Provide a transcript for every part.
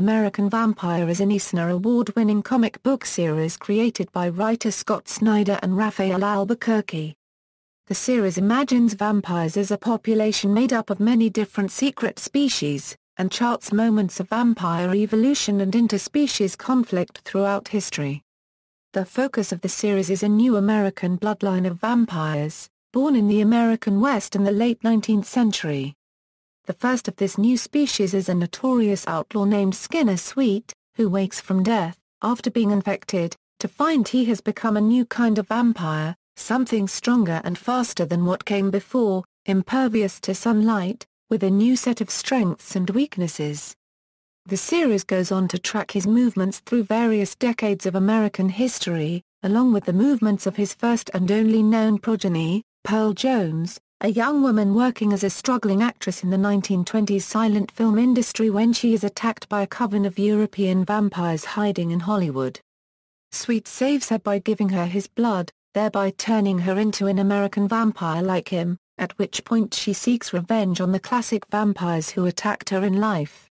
American Vampire is an Eisner Award-winning comic book series created by writer Scott Snyder and Rafael Albuquerque. The series imagines vampires as a population made up of many different secret species, and charts moments of vampire evolution and interspecies conflict throughout history. The focus of the series is a new American bloodline of vampires, born in the American West in the late 19th century. The first of this new species is a notorious outlaw named Skinner Sweet, who wakes from death, after being infected, to find he has become a new kind of vampire, something stronger and faster than what came before, impervious to sunlight, with a new set of strengths and weaknesses. The series goes on to track his movements through various decades of American history, along with the movements of his first and only known progeny, Pearl Jones, a young woman working as a struggling actress in the 1920s silent film industry when she is attacked by a coven of European vampires hiding in Hollywood. Sweet saves her by giving her his blood, thereby turning her into an American vampire like him, at which point she seeks revenge on the classic vampires who attacked her in life.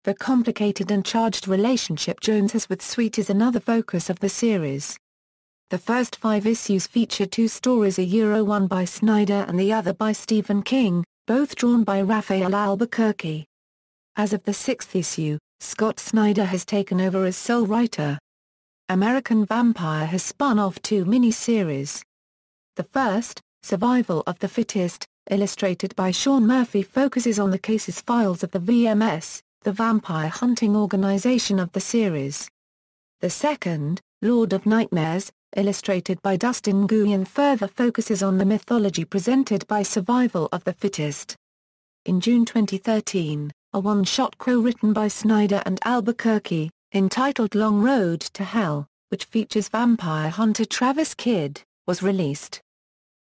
The complicated and charged relationship Jones has with Sweet is another focus of the series. The first 5 issues feature 2 stories, one by Snyder and the other by Stephen King, both drawn by Rafael Albuquerque. As of the 6th issue, Scott Snyder has taken over as sole writer. American Vampire has spun off 2 mini-series. The first, Survival of the Fittest, illustrated by Sean Murphy, focuses on the cases files of the VMS, the vampire hunting organization of the series. The second, Lord of Nightmares, illustrated by Dustin Nguyen, further focuses on the mythology presented by Survival of the Fittest. In June 2013, a one-shot co-written by Snyder and Albuquerque, entitled Long Road to Hell, which features vampire hunter Travis Kidd, was released.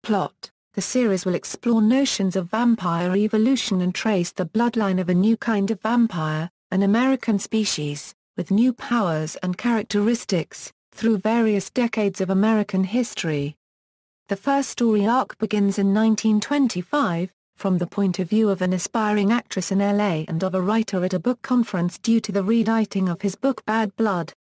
Plot: the series will explore notions of vampire evolution and trace the bloodline of a new kind of vampire, an American species, with new powers and characteristics, through various decades of American history. The first story arc begins in 1925, from the point of view of an aspiring actress in LA and of a writer at a book conference due to the reediting of his book Bad Blood.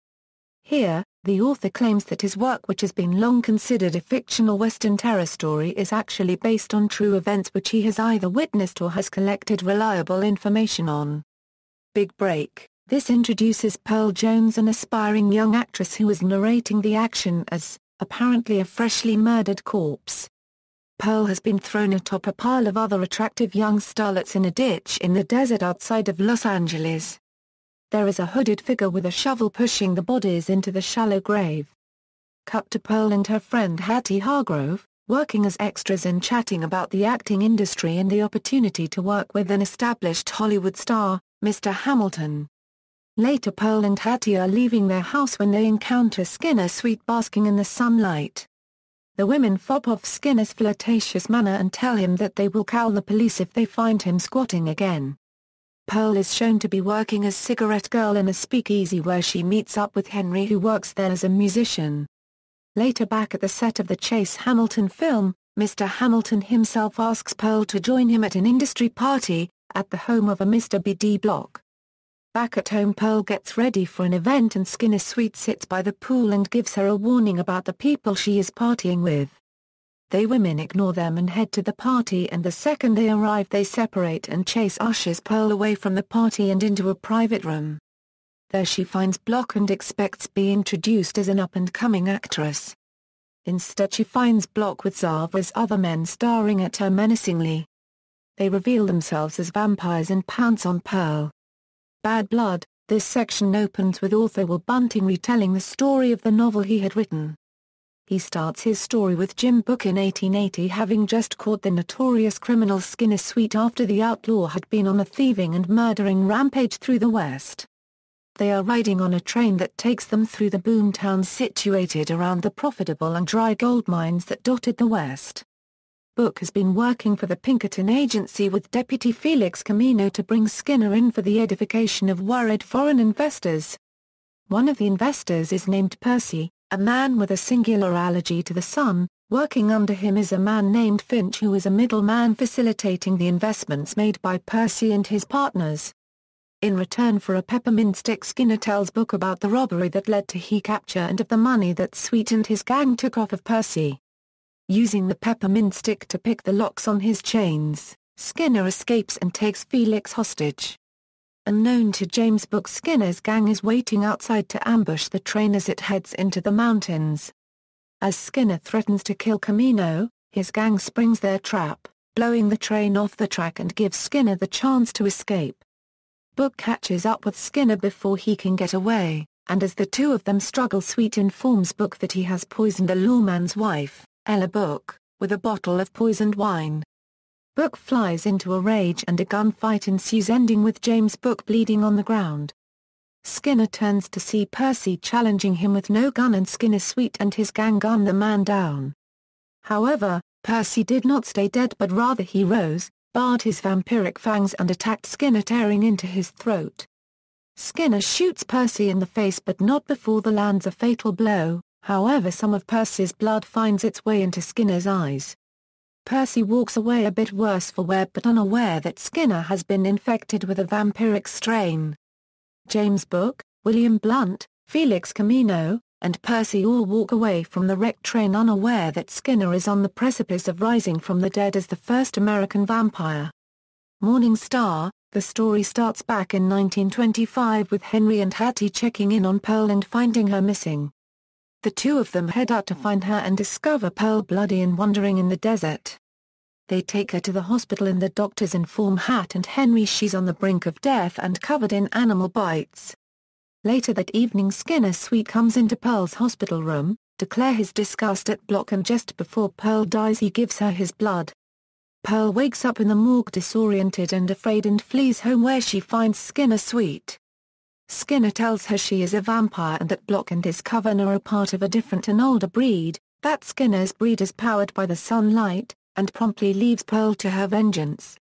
Here, the author claims that his work, which has been long considered a fictional Western terror story, is actually based on true events which he has either witnessed or has collected reliable information on. Big break: this introduces Pearl Jones, an aspiring young actress who is narrating the action as, apparently, a freshly murdered corpse. Pearl has been thrown atop a pile of other attractive young starlets in a ditch in the desert outside of Los Angeles. There is a hooded figure with a shovel pushing the bodies into the shallow grave. Cut to Pearl and her friend Hattie Hargrove, working as extras and chatting about the acting industry and the opportunity to work with an established Hollywood star, Mr. Hamilton. Later, Pearl and Hattie are leaving their house when they encounter Skinner Sweet basking in the sunlight. The women fob off Skinner's flirtatious manner and tell him that they will call the police if they find him squatting again. Pearl is shown to be working as cigarette girl in a speakeasy where she meets up with Henry, who works there as a musician. Later, back at the set of the Chase Hamilton film, Mr. Hamilton himself asks Pearl to join him at an industry party, at the home of a Mr. B.D. Block. Back at home, Pearl gets ready for an event and Skinner Sweet sits by the pool and gives her a warning about the people she is partying with. They women ignore them and head to the party, and the second they arrive they separate, and Chase ushers Pearl away from the party and into a private room. There she finds Block and expects to be introduced as an up-and-coming actress. Instead, she finds Block with Zava's other men staring at her menacingly. They reveal themselves as vampires and pounce on Pearl. Bad Blood. This section opens with author Will Bunting retelling the story of the novel he had written. He starts his story with Jim Book in 1880 having just caught the notorious criminal Skinner Sweet after the outlaw had been on a thieving and murdering rampage through the West. They are riding on a train that takes them through the boom towns situated around the profitable and dry gold mines that dotted the West. Book has been working for the Pinkerton Agency with Deputy Felix Camino to bring Skinner in for the edification of worried foreign investors. One of the investors is named Percy, a man with a singular allergy to the sun. Working under him is a man named Finch, who is a middleman facilitating the investments made by Percy and his partners. In return for a peppermint stick, Skinner tells Book about the robbery that led to his capture and of the money that Sweet and his gang took off of Percy. Using the peppermint stick to pick the locks on his chains, Skinner escapes and takes Felix hostage. Unknown to James Book, Skinner's gang is waiting outside to ambush the train as it heads into the mountains. As Skinner threatens to kill Camino, his gang springs their trap, blowing the train off the track and gives Skinner the chance to escape. Book catches up with Skinner before he can get away, and as the two of them struggle, Sweet informs Book that he has poisoned the lawman's wife, Ella Book, with a bottle of poisoned wine. Book flies into a rage and a gunfight ensues, ending with James Book bleeding on the ground. Skinner turns to see Percy challenging him with no gun, and Skinner, Sweet and his gang gun the man down. However, Percy did not stay dead, but rather he rose, bared his vampiric fangs and attacked Skinner, tearing into his throat. Skinner shoots Percy in the face but not before the lands a fatal blow. However, some of Percy's blood finds its way into Skinner's eyes. Percy walks away a bit worse for wear but unaware that Skinner has been infected with a vampiric strain. James Book, William Blunt, Felix Camino, and Percy all walk away from the wrecked train unaware that Skinner is on the precipice of rising from the dead as the first American vampire. Morning Star, the story starts back in 1925 with Henry and Hattie checking in on Pearl and finding her missing. The two of them head out to find her and discover Pearl bloody and wandering in the desert. They take her to the hospital and the doctors inform Hat and Henry she's on the brink of death and covered in animal bites. Later that evening, Skinner, Sweet comes into Pearl's hospital room, declare his disgust at Block, and just before Pearl dies he gives her his blood. Pearl wakes up in the morgue disoriented and afraid and flees home, where she finds Skinner, Sweet. Skinner tells her she is a vampire and that Block and his coven are a part of a different and older breed, that Skinner's breed is powered by the sunlight, and promptly leaves Pearl to her vengeance.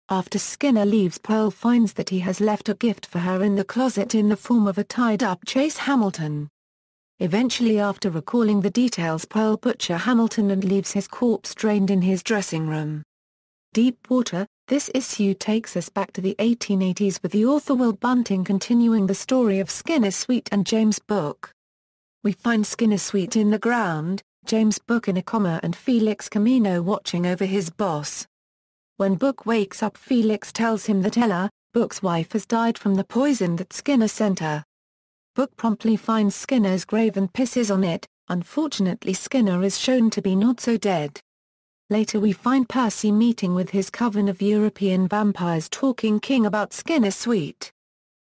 After Skinner leaves, Pearl finds that he has left a gift for her in the closet in the form of a tied-up Chase Hamilton. Eventually, after recalling the details, Pearl butchers Hamilton and leaves his corpse drained in his dressing room. Deep Water. This issue takes us back to the 1880s with the author Will Bunting continuing the story of Skinner, Sweet and James Book. We find Skinner, Sweet in the ground, James Book in a coma and Felix Camino watching over his boss. When Book wakes up, Felix tells him that Ella, Book's wife, has died from the poison that Skinner sent her. Book promptly finds Skinner's grave and pisses on it. Unfortunately, Skinner is shown to be not so dead. Later we find Percy meeting with his coven of European vampires, talking King about Skinner, Sweet.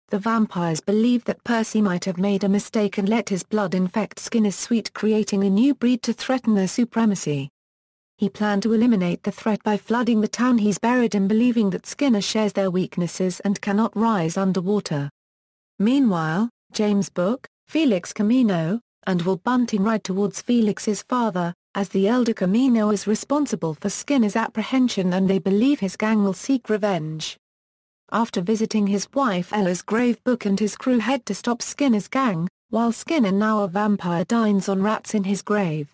The vampires believe that Percy might have made a mistake and let his blood infect Skinner, Sweet, creating a new breed to threaten their supremacy. He planned to eliminate the threat by flooding the town he's buried in, believing that Skinner shares their weaknesses and cannot rise underwater. Meanwhile, James Book, Felix Camino, and Will Bunting ride towards Felix's father, as the elder Camino is responsible for Skinner's apprehension and they believe his gang will seek revenge. After visiting his wife Ella's grave, Book and his crew head to stop Skinner's gang, while Skinner, now a vampire, dines on rats in his grave.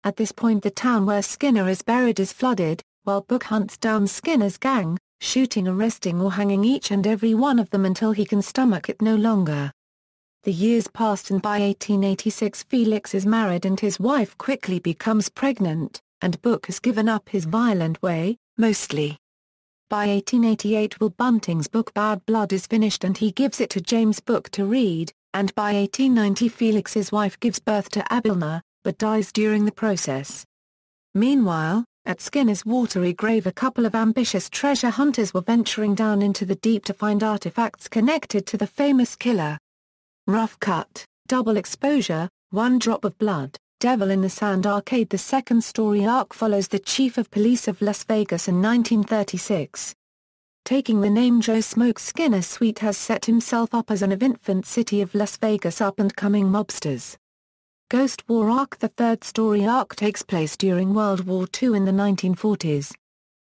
At this point the town where Skinner is buried is flooded, while Book hunts down Skinner's gang, shooting, arresting or hanging each and every one of them until he can stomach it no longer. The years passed and by 1886 Felix is married and his wife quickly becomes pregnant, and Book has given up his violent way, mostly. By 1888 Will Bunting's book Bad Blood is finished and he gives it to James Book to read, and by 1890 Felix's wife gives birth to Abelna, but dies during the process. Meanwhile, at Skinner's watery grave a couple of ambitious treasure hunters were venturing down into the deep to find artifacts connected to the famous killer. Rough Cut, Double Exposure, One Drop of Blood, Devil in the Sand Arcade. The second story arc follows the chief of police of Las Vegas in 1936. Taking the name Joe Smoke, Skinner, Sweet has set himself up as an infant city of Las Vegas up-and-coming mobsters. Ghost War arc. The third story arc takes place during World War II in the 1940s.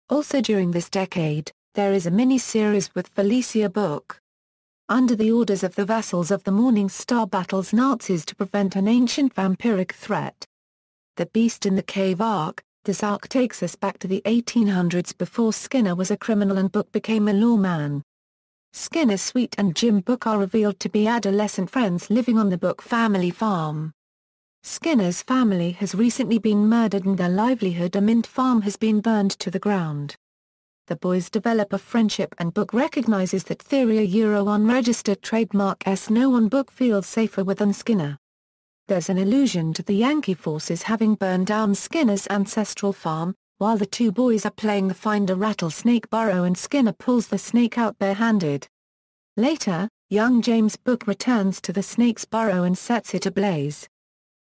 Also during this decade, there is a mini-series with Felicia Book. Under the orders of the vassals of the Morning Star battles Nazis to prevent an ancient vampiric threat. The Beast in the Cave arc. This arc takes us back to the 1800s before Skinner was a criminal and Book became a lawman. Skinner Sweet and Jim Book are revealed to be adolescent friends living on the Book family farm. Skinner's family has recently been murdered and their livelihood, a mint farm, has been burned to the ground. The boys develop a friendship and Book recognizes that theory unregistered trademark no one Book feels safer with than Skinner. There's an allusion to the Yankee forces having burned down Skinner's ancestral farm, while the two boys are playing the find a rattlesnake burrow and Skinner pulls the snake out barehanded. Later, young James Book returns to the snake's burrow and sets it ablaze.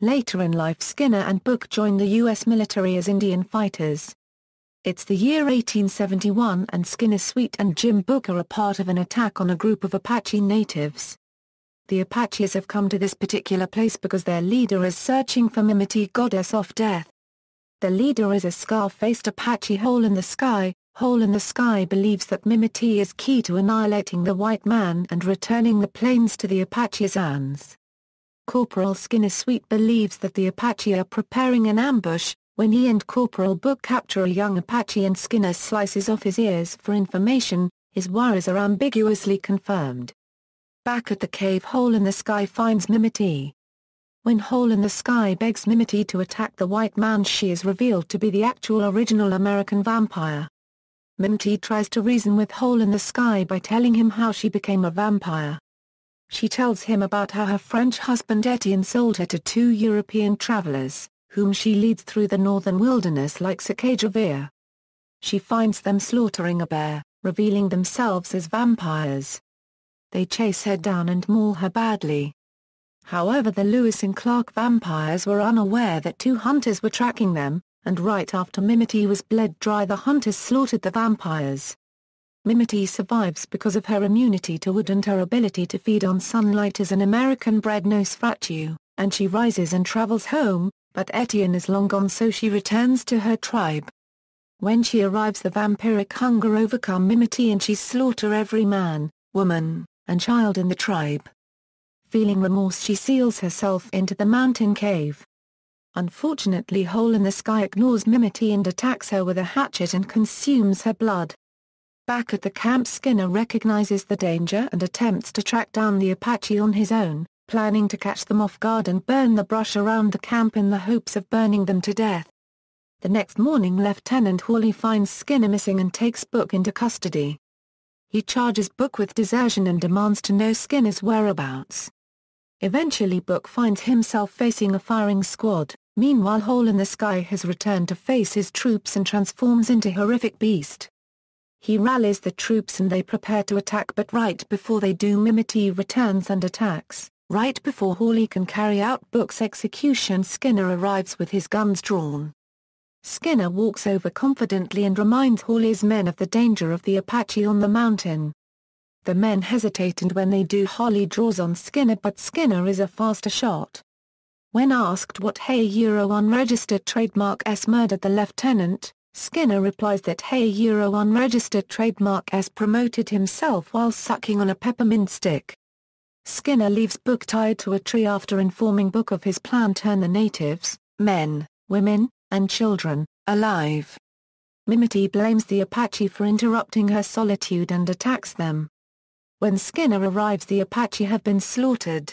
Later in life, Skinner and Book join the U.S. military as Indian fighters. It's the year 1871 and Skinner Sweet and Jim Book are a part of an attack on a group of Apache natives. The Apaches have come to this particular place because their leader is searching for Mimiti, goddess of death. The leader is a scar-faced Apache Hole in the Sky. Hole in the Sky believes that Mimiti is key to annihilating the white man and returning the plains to the Apache's hands. Corporal Skinner Sweet believes that the Apache are preparing an ambush. When he and Corporal Book capture a young Apache and Skinner slices off his ears for information, his worries are ambiguously confirmed. Back at the cave, Hole in the Sky finds Mimiti. When Hole in the Sky begs Mimiti to attack the white man, she is revealed to be the actual original American vampire. Mimiti tries to reason with Hole in the Sky by telling him how she became a vampire. She tells him about how her French husband Etienne sold her to two European travelers, whom she leads through the northern wilderness like Sacagawea. She finds them slaughtering a bear, revealing themselves as vampires. They chase her down and maul her badly. However, the Lewis and Clark vampires were unaware that two hunters were tracking them, and right after Mimiti was bled dry, the hunters slaughtered the vampires. Mimiti survives because of her immunity to wood and her ability to feed on sunlight as an American-bred Nosferatu, and she rises and travels home, but Etienne is long gone, so she returns to her tribe. When she arrives, the vampiric hunger overcomes Mimiti and she slaughters every man, woman, and child in the tribe. Feeling remorse, she seals herself into the mountain cave. Unfortunately, Hole in the Sky ignores Mimiti and attacks her with a hatchet and consumes her blood. Back at the camp, Skinner recognizes the danger and attempts to track down the Apache on his own, planning to catch them off guard and burn the brush around the camp in the hopes of burning them to death. The next morning, Lieutenant Hawley finds Skinner missing and takes Book into custody. He charges Book with desertion and demands to know Skinner's whereabouts. Eventually, Book finds himself facing a firing squad. Meanwhile, Hole in the Sky has returned to face his troops and transforms into a horrific beast. He rallies the troops and they prepare to attack, but right before they do, Mimiti returns and attacks. Right before Hawley can carry out Book's execution, Skinner arrives with his guns drawn. Skinner walks over confidently and reminds Hawley's men of the danger of the Apache on the mountain. The men hesitate, and when they do, Hawley draws on Skinner, but Skinner is a faster shot. When asked what unregistered trademark murdered the lieutenant, Skinner replies that unregistered trademark promoted himself while sucking on a peppermint stick. Skinner leaves Book tied to a tree after informing Book of his plan to turn the natives, men, women, and children, alive. Mimiti blames the Apache for interrupting her solitude and attacks them. When Skinner arrives, the Apache have been slaughtered.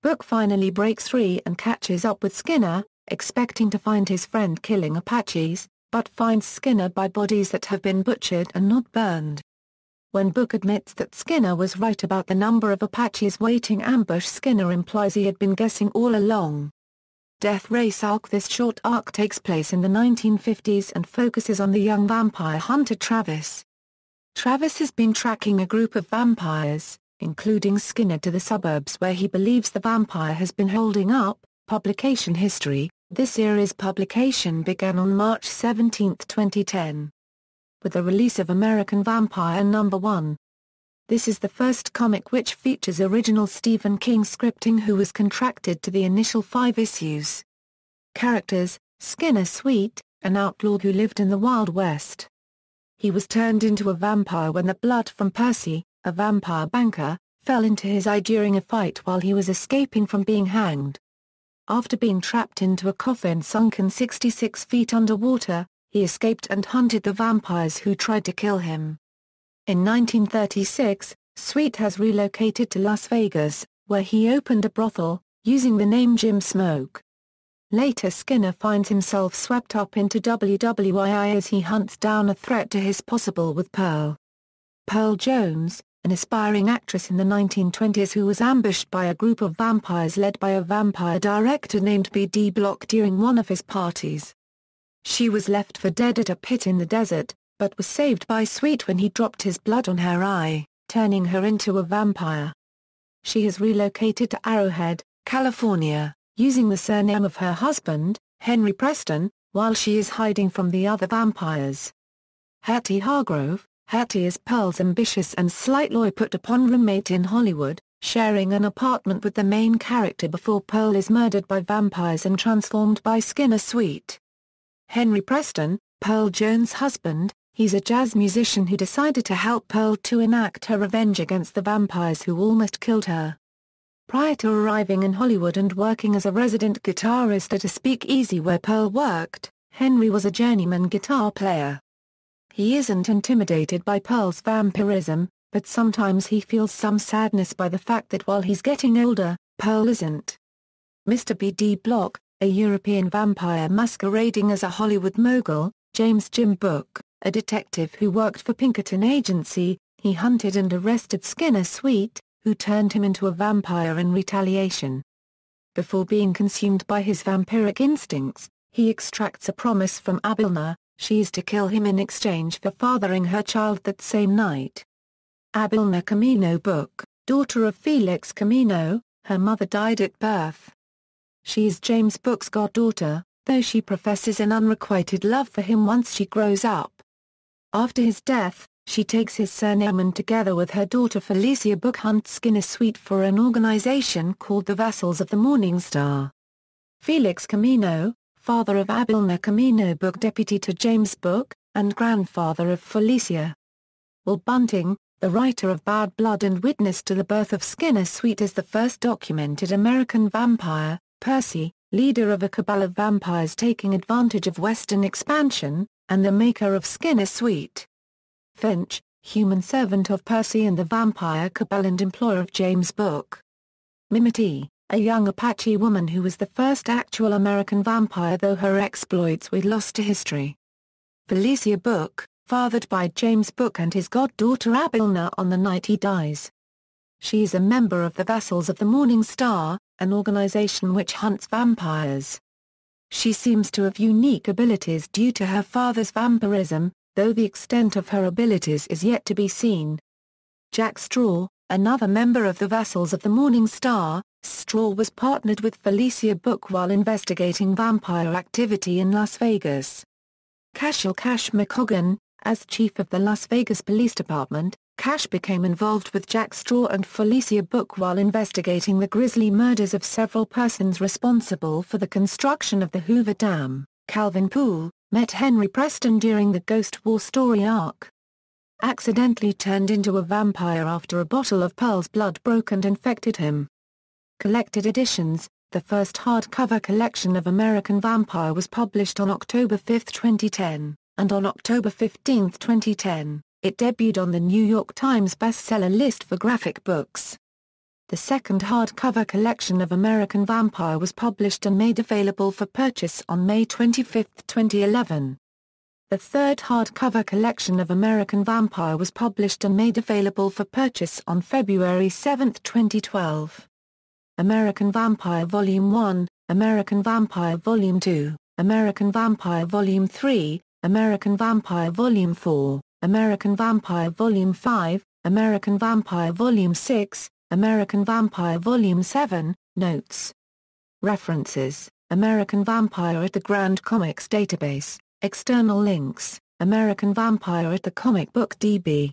Book finally breaks free and catches up with Skinner, expecting to find his friend killing Apaches, but finds Skinner by bodies that have been butchered and not burned. When Book admits that Skinner was right about the number of Apaches waiting ambush, Skinner implies he had been guessing all along. Death Race arc. This short arc takes place in the 1950s and focuses on the young vampire hunter Travis. Travis has been tracking a group of vampires, including Skinner, to the suburbs where he believes the vampire has been holding up. Publication history. This series publication began on March 17, 2010. With the release of American Vampire No. 1. This is the first comic which features original Stephen King scripting, who was contracted to the initial 5 issues. Characters: Skinner Sweet, an outlaw who lived in the Wild West. He was turned into a vampire when the blood from Percy, a vampire banker, fell into his eye during a fight while he was escaping from being hanged. After being trapped into a coffin sunken 66 feet underwater, he escaped and hunted the vampires who tried to kill him. In 1936, Sweet has relocated to Las Vegas, where he opened a brothel, using the name Jim Smoke. Later Skinner finds himself swept up into WWII as he hunts down a threat to his possible with Pearl. Pearl Jones, an aspiring actress in the 1920s who was ambushed by a group of vampires led by a vampire director named B.D. Block during one of his parties. She was left for dead at a pit in the desert, but was saved by Sweet when he dropped his blood on her eye, turning her into a vampire. She has relocated to Arrowhead, California, using the surname of her husband, Henry Preston, while she is hiding from the other vampires. Hattie Hargrove, Hattie is Pearl's ambitious and slightly put-upon roommate in Hollywood, sharing an apartment with the main character before Pearl is murdered by vampires and transformed by Skinner Sweet. Henry Preston, Pearl Jones' husband, he's a jazz musician who decided to help Pearl to enact her revenge against the vampires who almost killed her. Prior to arriving in Hollywood and working as a resident guitarist at a speakeasy where Pearl worked, Henry was a journeyman guitar player. He isn't intimidated by Pearl's vampirism, but sometimes he feels some sadness by the fact that while he's getting older, Pearl isn't. Mr. B.D. Block, a European vampire masquerading as a Hollywood mogul, James Jim Book, a detective who worked for Pinkerton Agency, he hunted and arrested Skinner Sweet, who turned him into a vampire in retaliation. Before being consumed by his vampiric instincts, he extracts a promise from Abilna, she is to kill him in exchange for fathering her child that same night. Abilna Camino Book, daughter of Felix Camino, her mother died at birth. She is James Book's goddaughter, though she professes an unrequited love for him once she grows up. After his death, she takes his surname and together with her daughter Felicia Book hunts Skinner Sweet for an organization called the Vassals of the Morning Star. Felix Camino, father of Abilna Camino Book, deputy to James Book, and grandfather of Felicia. Will Bunting, the writer of Bad Blood and witness to the birth of Skinner Sweet, is the first documented American vampire. Percy, leader of a cabal of vampires taking advantage of Western expansion, and the maker of Skinner Sweet. Finch, human servant of Percy and the vampire cabal and employer of James Book. Mimity, a young Apache woman who was the first actual American vampire, though her exploits were lost to history. Felicia Book, fathered by James Book and his goddaughter Abilna on the night he dies. She is a member of the Vassals of the Morning Star, an organization which hunts vampires. She seems to have unique abilities due to her father's vampirism, though the extent of her abilities is yet to be seen. Jack Straw, another member of the Vassals of the Morning Star, Straw was partnered with Felicia Book while investigating vampire activity in Las Vegas. Cashel Cash McCoggan, as chief of the Las Vegas Police Department, Cash became involved with Jack Straw and Felicia Book while investigating the grisly murders of several persons responsible for the construction of the Hoover Dam. Calvin Poole, met Henry Preston during the Ghost War story arc. Accidentally turned into a vampire after a bottle of Pearl's blood broke and infected him. Collected editions. The first hardcover collection of American Vampire was published on October 5, 2010, and on October 15, 2010. It debuted on the New York Times bestseller list for graphic books. The second hardcover collection of American Vampire was published and made available for purchase on May 25, 2011. The third hardcover collection of American Vampire was published and made available for purchase on February 7, 2012. American Vampire Volume 1, American Vampire Volume 2, American Vampire Volume 3, American Vampire Volume 4. American Vampire Volume 5, American Vampire Volume 6, American Vampire Volume 7, Notes. References, American Vampire at the Grand Comics Database, external links, American Vampire at the Comic Book DB.